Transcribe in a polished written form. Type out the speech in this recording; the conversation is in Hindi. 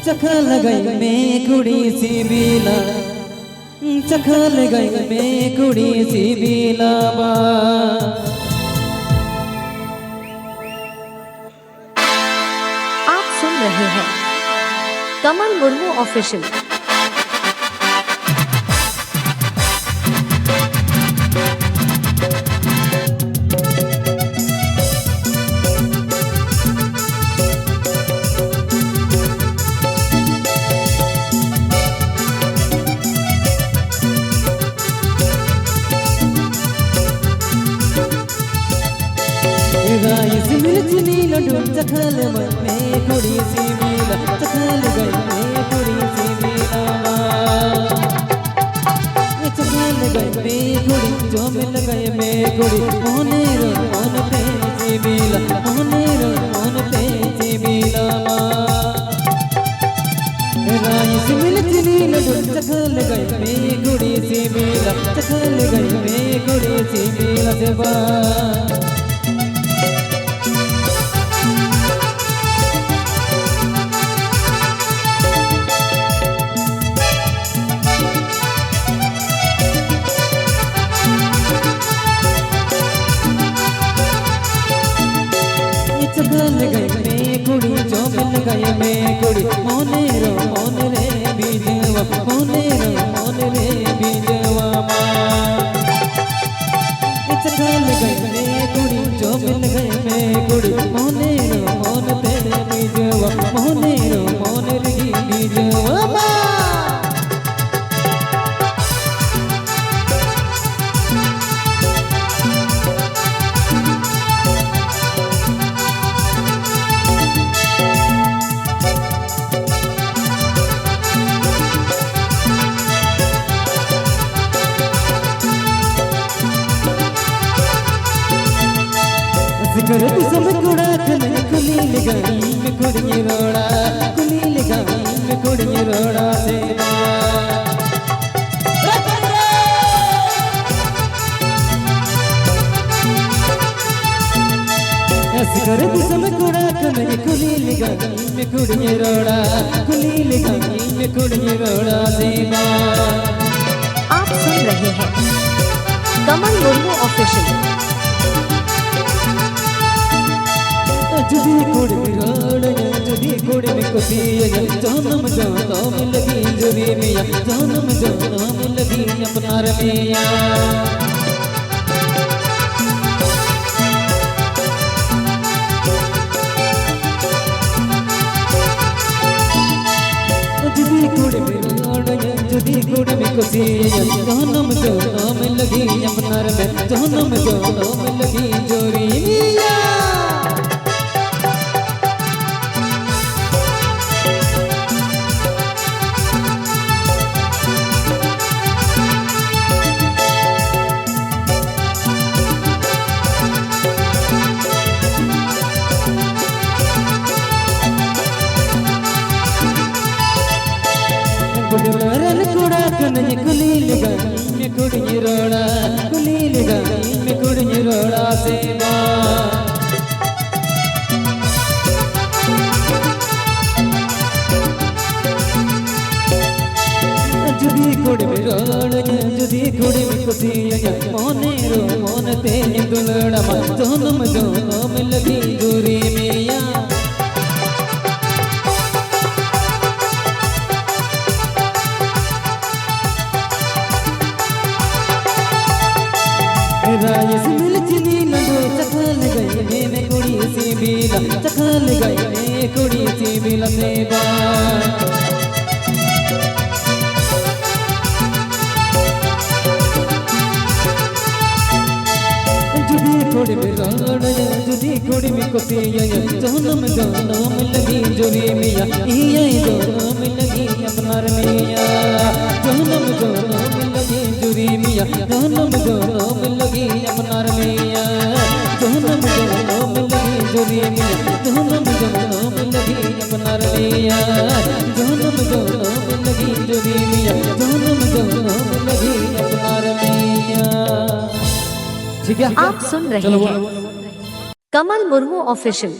चखा लगाई में कुड़ी सी बीला चखा लगाई में कुड़ी सी बीला बा। आप सुन रहे हैं कमल मुर्मू ऑफिशियल। राइस मिर्च नीला ढूंढ चखल में कुड़ी सी बीला चखल गई में कुड़ी सी बीला चखल गई में कुड़ी जो मिल गई में कुड़ी मोने रो मोन पे सी बीला मोने रो मोन पे सी बीला राइस मिर्च नीला ढूंढ चखल गई में कुड़ी सी बीला चखल गई में कुड़ी सी बीला से बा। चखल गई में कुड़ी जो मिल गई में कुड़ी मोने रो मोन रे बीजवा मोने रो मोन रे बीजवा चखल गई में कुड़ी जो मिल गई में कुड़ी मोने रो मोन तेरे बीजवा मोने रो मोन रे बीजवा। करत सब कुड़ा खने कुली लगाई में कुड़ी रोड़ा कुली लगाई में कुड़ी रोड़ा से करत सब कुड़ा खने कुली लगाई में कुड़ी रोड़ा कुली लगाई में कुड़ी रोड़ा से। आप सुन रहे हैं कमल मुर्मू ऑफिशियल। जुदी कुड़ी रोड़ा जुदी कुड़ी में कुसी जानम जानम लगी जुरी मिया जानम जानम लगी अपना रमिया जुदी कुड़ी में रोड़ा जुदी कुड़ी में कुसी जानम जानम लगी अपना रमिया जानम जानम लगी जुरी मिया। रन कुड़ा कन्हई कुली लगाई में कुड़ी रोड़ा कुली लगाई में कुड़ी रोड़ा से जुदी कुड़ी में रोड़ा जुदी कुड़ी में कुसी मोने रो मोन ते दुलड़ा जानम जानम लगी दूरी मिया। राइस मिर्च नीला चखल गई में कुड़ी सी बीला चखल गई में कुड़ी सी बीला से बा। जुदी कुड़ी में रोड़ा जुदी कुड़ी में कुसी जानम जानम लगी जुरी मिया जानम लगी अपना रमिया जानम जानम लगी जुरी मिया जानम जानम लगी अपना रमिया जानम जानम लगी जुरी मिया जानम जानम लगी अपना रमिया जानम जानम लगी जुरी मिया जानम जानम लगी अपना रमिया। ठीक है, आप सुन रहे हैं कमल मुर्मू ऑफिशियल।